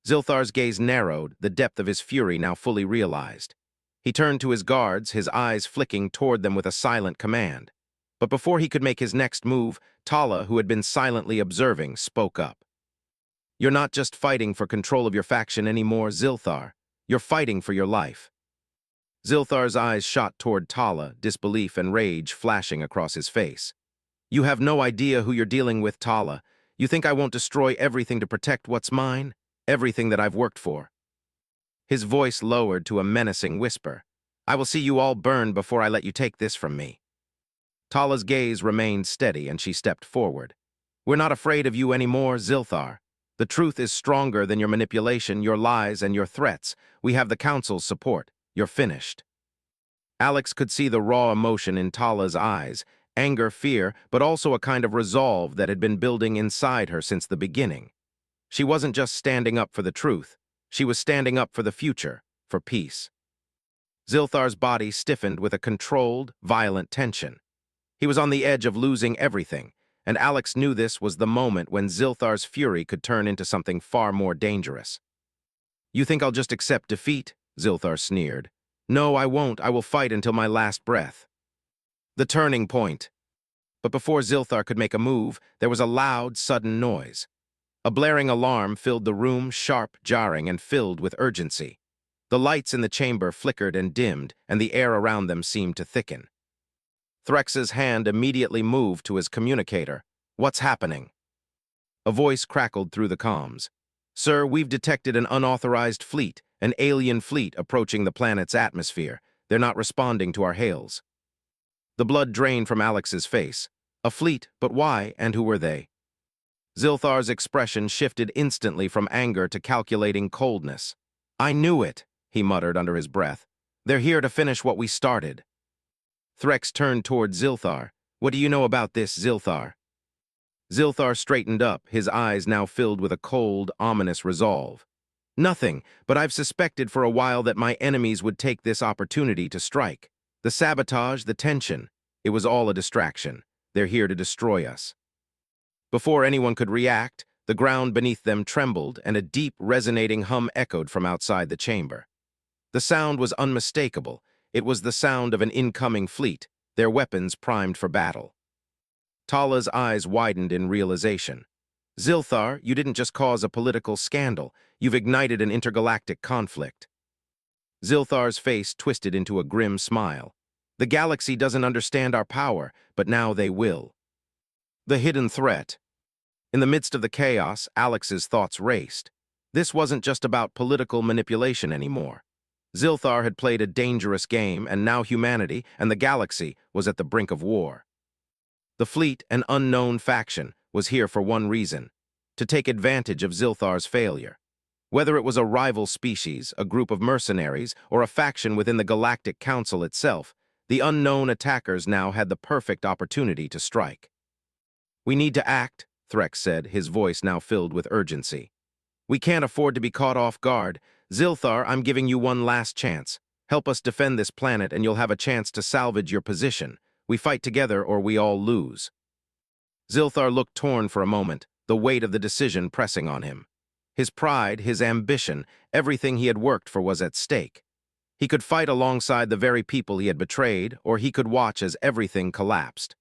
Zilthar's gaze narrowed, the depth of his fury now fully realized. He turned to his guards, his eyes flicking toward them with a silent command. But before he could make his next move, Tala, who had been silently observing, spoke up. "You're not just fighting for control of your faction anymore, Zilthar. You're fighting for your life." Zilthar's eyes shot toward Tala, disbelief and rage flashing across his face. "You have no idea who you're dealing with, Tala. You think I won't destroy everything to protect what's mine? Everything that I've worked for?" His voice lowered to a menacing whisper. "I will see you all burned before I let you take this from me." Tala's gaze remained steady, and she stepped forward. "We're not afraid of you anymore, Zilthar. The truth is stronger than your manipulation, your lies, and your threats. We have the Council's support. You're finished." Alex could see the raw emotion in Tala's eyes, anger, fear, but also a kind of resolve that had been building inside her since the beginning. She wasn't just standing up for the truth. She was standing up for the future, for peace. Zilthar's body stiffened with a controlled, violent tension. He was on the edge of losing everything, and Alex knew this was the moment when Zilthar's fury could turn into something far more dangerous. "You think I'll just accept defeat?" Zilthar sneered. "No, I won't. I will fight until my last breath." The turning point. But before Zilthar could make a move, there was a loud, sudden noise. A blaring alarm filled the room, sharp, jarring, and filled with urgency. The lights in the chamber flickered and dimmed, and the air around them seemed to thicken. Threx's hand immediately moved to his communicator. "What's happening?" A voice crackled through the comms. "Sir, we've detected an unauthorized fleet, an alien fleet approaching the planet's atmosphere. They're not responding to our hails." The blood drained from Alex's face. A fleet, but why, and who were they? Zilthar's expression shifted instantly from anger to calculating coldness. "I knew it," he muttered under his breath. They're here to finish what we started. Threx turned toward Zilthar. What do you know about this, Zilthar? Zilthar straightened up, his eyes now filled with a cold, ominous resolve. Nothing, but I've suspected for a while that my enemies would take this opportunity to strike. The sabotage, the tension, it was all a distraction. They're here to destroy us. Before anyone could react, the ground beneath them trembled and a deep, resonating hum echoed from outside the chamber. The sound was unmistakable. It was the sound of an incoming fleet, their weapons primed for battle. Tala's eyes widened in realization. Zilthar, you didn't just cause a political scandal, you've ignited an intergalactic conflict. Zilthar's face twisted into a grim smile. The galaxy doesn't understand our power, but now they will. The hidden threat. In the midst of the chaos, Alex's thoughts raced. This wasn't just about political manipulation anymore. Zilthar had played a dangerous game, and now humanity and the galaxy was at the brink of war. The fleet, an unknown faction, was here for one reason: to take advantage of Zilthar's failure. Whether it was a rival species, a group of mercenaries, or a faction within the Galactic Council itself, the unknown attackers now had the perfect opportunity to strike. We need to act, Threx said, his voice now filled with urgency. We can't afford to be caught off guard. Zilthar, I'm giving you one last chance. Help us defend this planet and you'll have a chance to salvage your position. We fight together or we all lose. Zilthar looked torn for a moment, the weight of the decision pressing on him. His pride, his ambition, everything he had worked for was at stake. He could fight alongside the very people he had betrayed, or he could watch as everything collapsed.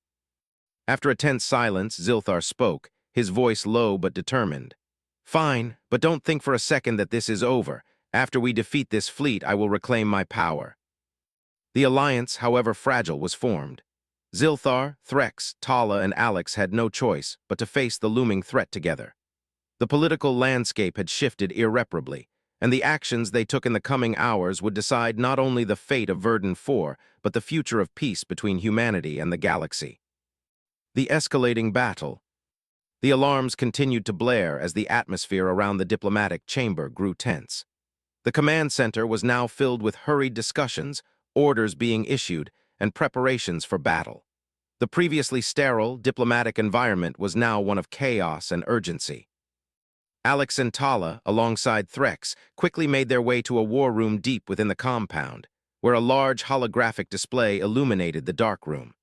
After a tense silence, Zilthar spoke, his voice low but determined. Fine, but don't think for a second that this is over. After we defeat this fleet, I will reclaim my power. The alliance, however fragile, was formed. Zilthar, Threx, Tala, and Alex had no choice but to face the looming threat together. The political landscape had shifted irreparably, and the actions they took in the coming hours would decide not only the fate of Verdun IV, but the future of peace between humanity and the galaxy. The escalating battle. The alarms continued to blare as the atmosphere around the diplomatic chamber grew tense. The command center was now filled with hurried discussions, orders being issued, and preparations for battle. The previously sterile, diplomatic environment was now one of chaos and urgency. Alex and Tala, alongside Threx, quickly made their way to a war room deep within the compound, where a large holographic display illuminated the dark room.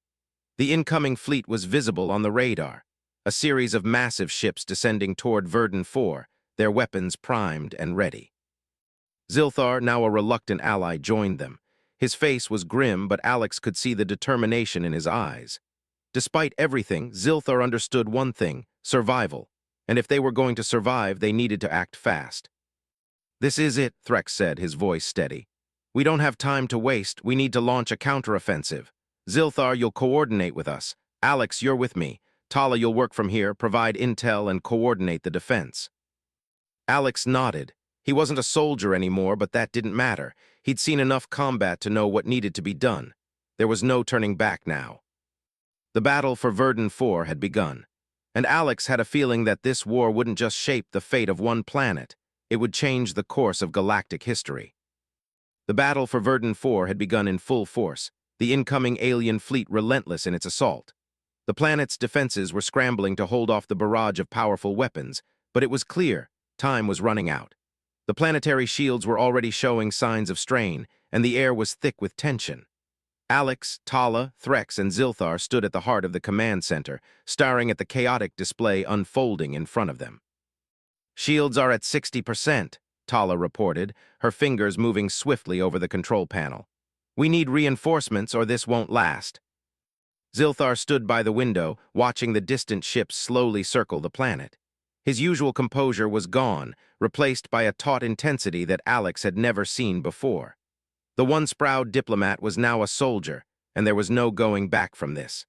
The incoming fleet was visible on the radar, a series of massive ships descending toward Verdun IV, their weapons primed and ready. Zilthar, now a reluctant ally, joined them. His face was grim, but Alex could see the determination in his eyes. Despite everything, Zilthar understood one thing: survival. And if they were going to survive, they needed to act fast. This is it, Threx said, his voice steady. We don't have time to waste. We need to launch a counteroffensive. Zilthar, you'll coordinate with us. Alex, you're with me. Tala, you'll work from here, provide intel, and coordinate the defense. Alex nodded. He wasn't a soldier anymore, but that didn't matter. He'd seen enough combat to know what needed to be done. There was no turning back now. The battle for Verdun IV had begun, and Alex had a feeling that this war wouldn't just shape the fate of one planet, it would change the course of galactic history. The battle for Verdun IV had begun in full force, the incoming alien fleet relentless in its assault. The planet's defenses were scrambling to hold off the barrage of powerful weapons, but it was clear, time was running out. The planetary shields were already showing signs of strain, and the air was thick with tension. Alex, Tala, Threx, and Zilthar stood at the heart of the command center, staring at the chaotic display unfolding in front of them. Shields are at 60%, Tala reported, her fingers moving swiftly over the control panel. We need reinforcements or this won't last. Zilthar stood by the window, watching the distant ships slowly circle the planet. His usual composure was gone, replaced by a taut intensity that Alex had never seen before. The once-proud diplomat was now a soldier, and there was no going back from this.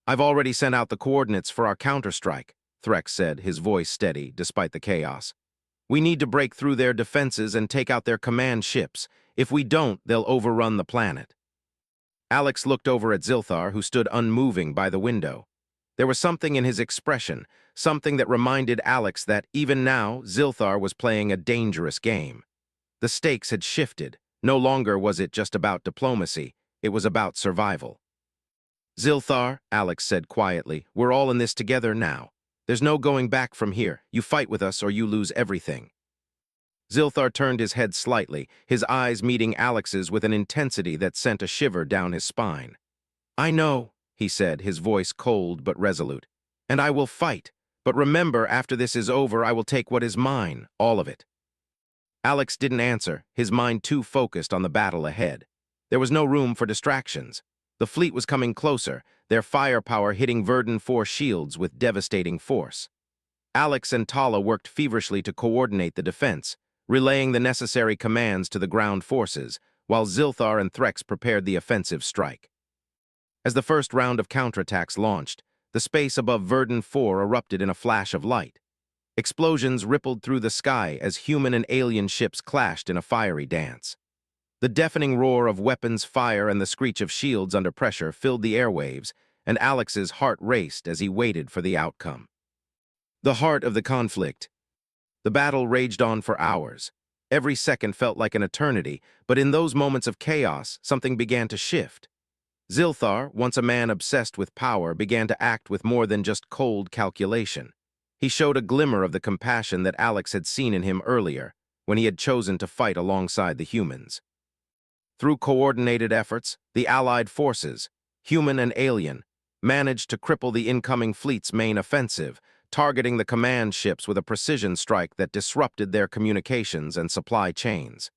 I've already sent out the coordinates for our counterstrike, Threx said, his voice steady despite the chaos. We need to break through their defenses and take out their command ships. If we don't, they'll overrun the planet. Alex looked over at Zilthar, who stood unmoving by the window. There was something in his expression, something that reminded Alex that even now, Zilthar was playing a dangerous game. The stakes had shifted. No longer was it just about diplomacy, it was about survival. Zilthar, Alex said quietly, we're all in this together now. There's no going back from here. You fight with us or you lose everything. Zilthar turned his head slightly, his eyes meeting Alex's with an intensity that sent a shiver down his spine. I know, he said, his voice cold but resolute, and I will fight. But remember, after this is over, I will take what is mine, all of it. Alex didn't answer, his mind too focused on the battle ahead. There was no room for distractions. The fleet was coming closer, their firepower hitting Verdun 4 shields with devastating force. Alex and Tala worked feverishly to coordinate the defense, relaying the necessary commands to the ground forces, while Zilthar and Threx prepared the offensive strike. As the first round of counterattacks launched, the space above Verdun 4 erupted in a flash of light. Explosions rippled through the sky as human and alien ships clashed in a fiery dance. The deafening roar of weapons fire and the screech of shields under pressure filled the airwaves, and Alex's heart raced as he waited for the outcome. The heart of the conflict. The battle raged on for hours. Every second felt like an eternity, but in those moments of chaos, something began to shift. Zilthar, once a man obsessed with power, began to act with more than just cold calculation. He showed a glimmer of the compassion that Alex had seen in him earlier, when he had chosen to fight alongside the humans. Through coordinated efforts, the Allied forces, human and alien, managed to cripple the incoming fleet's main offensive, targeting the command ships with a precision strike that disrupted their communications and supply chains.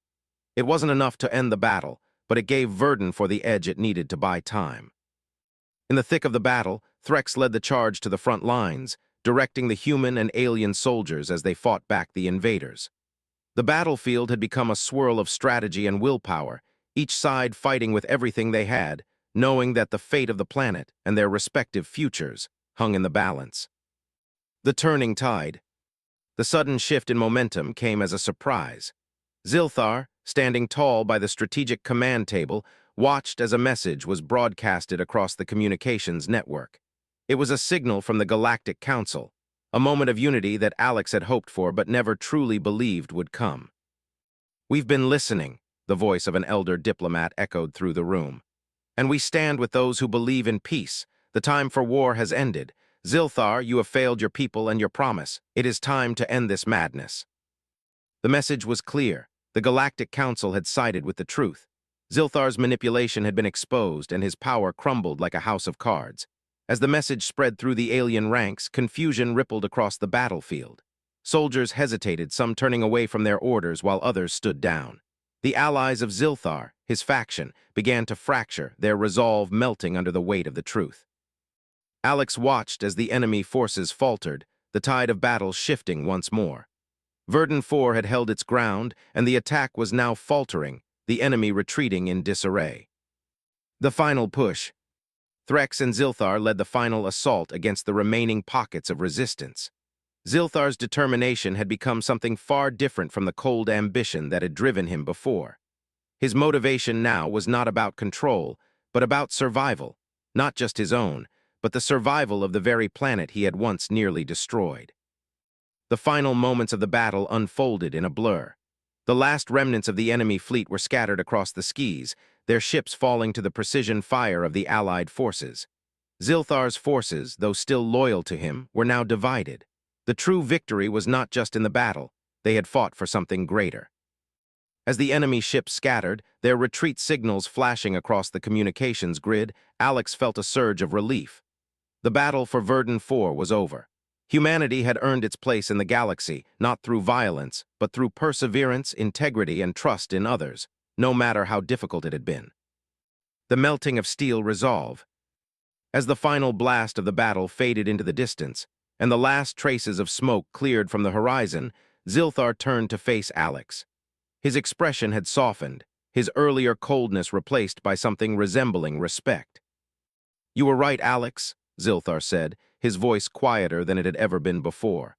It wasn't enough to end the battle, but it gave Verdun for the edge it needed to buy time. In the thick of the battle, Threx led the charge to the front lines, directing the human and alien soldiers as they fought back the invaders. The battlefield had become a swirl of strategy and willpower, each side fighting with everything they had, knowing that the fate of the planet and their respective futures hung in the balance. The turning tide. The sudden shift in momentum came as a surprise. Zilthar, standing tall by the strategic command table, watched as a message was broadcasted across the communications network. It was a signal from the Galactic Council, a moment of unity that Alex had hoped for but never truly believed would come. We've been listening, the voice of an elder diplomat echoed through the room. And we stand with those who believe in peace. The time for war has ended. Zilthar, you have failed your people and your promise. It is time to end this madness. The message was clear. The Galactic Council had sided with the truth. Zilthar's manipulation had been exposed and his power crumbled like a house of cards. As the message spread through the alien ranks, confusion rippled across the battlefield. Soldiers hesitated, some turning away from their orders while others stood down. The allies of Zilthar, his faction, began to fracture, their resolve melting under the weight of the truth. Alex watched as the enemy forces faltered, the tide of battle shifting once more. Verdun 4 had held its ground, and the attack was now faltering, the enemy retreating in disarray. The final push. Threx and Zilthar led the final assault against the remaining pockets of resistance. Zilthar's determination had become something far different from the cold ambition that had driven him before. His motivation now was not about control, but about survival, not just his own, but the survival of the very planet he had once nearly destroyed. The final moments of the battle unfolded in a blur. The last remnants of the enemy fleet were scattered across the skies, their ships falling to the precision fire of the Allied forces. Zilthar's forces, though still loyal to him, were now divided. The true victory was not just in the battle, they had fought for something greater. As the enemy ships scattered, their retreat signals flashing across the communications grid, Alex felt a surge of relief. The battle for Verdun 4 was over. Humanity had earned its place in the galaxy, not through violence, but through perseverance, integrity, and trust in others, no matter how difficult it had been. The melting of steel resolve. As the final blast of the battle faded into the distance, and the last traces of smoke cleared from the horizon, Zilthar turned to face Alex. His expression had softened, his earlier coldness replaced by something resembling respect. "You were right, Alex," Zilthar said, his voice quieter than it had ever been before.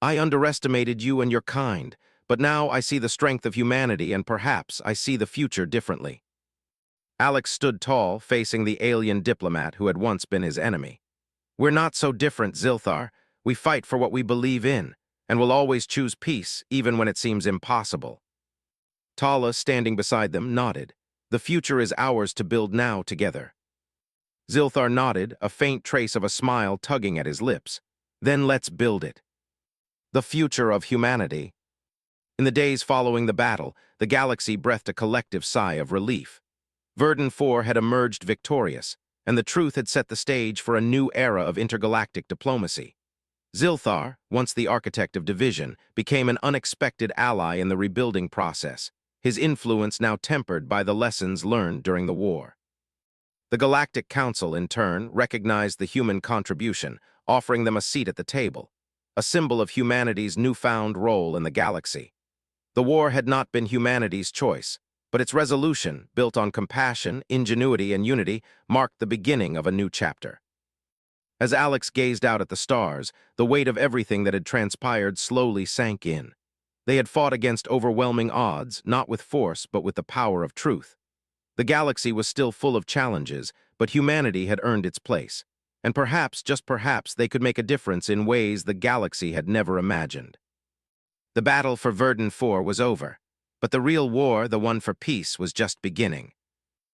"I underestimated you and your kind, but now I see the strength of humanity and perhaps I see the future differently." Alex stood tall, facing the alien diplomat who had once been his enemy. "We're not so different, Zilthar. We fight for what we believe in, and will always choose peace, even when it seems impossible." Tala, standing beside them, nodded. The future is ours to build now together. Zilthar nodded, a faint trace of a smile tugging at his lips. Then let's build it. The future of humanity. In the days following the battle, the galaxy breathed a collective sigh of relief. Verdun IV had emerged victorious, and the truth had set the stage for a new era of intergalactic diplomacy. Zilthar, once the architect of division, became an unexpected ally in the rebuilding process, his influence now tempered by the lessons learned during the war. The Galactic Council, in turn, recognized the human contribution, offering them a seat at the table, a symbol of humanity's newfound role in the galaxy. The war had not been humanity's choice, but its resolution, built on compassion, ingenuity, and unity, marked the beginning of a new chapter. As Alex gazed out at the stars, the weight of everything that had transpired slowly sank in. They had fought against overwhelming odds, not with force, but with the power of truth. The galaxy was still full of challenges, but humanity had earned its place. And perhaps, just perhaps, they could make a difference in ways the galaxy had never imagined. The battle for Verdun IV was over, but the real war, the one for peace, was just beginning.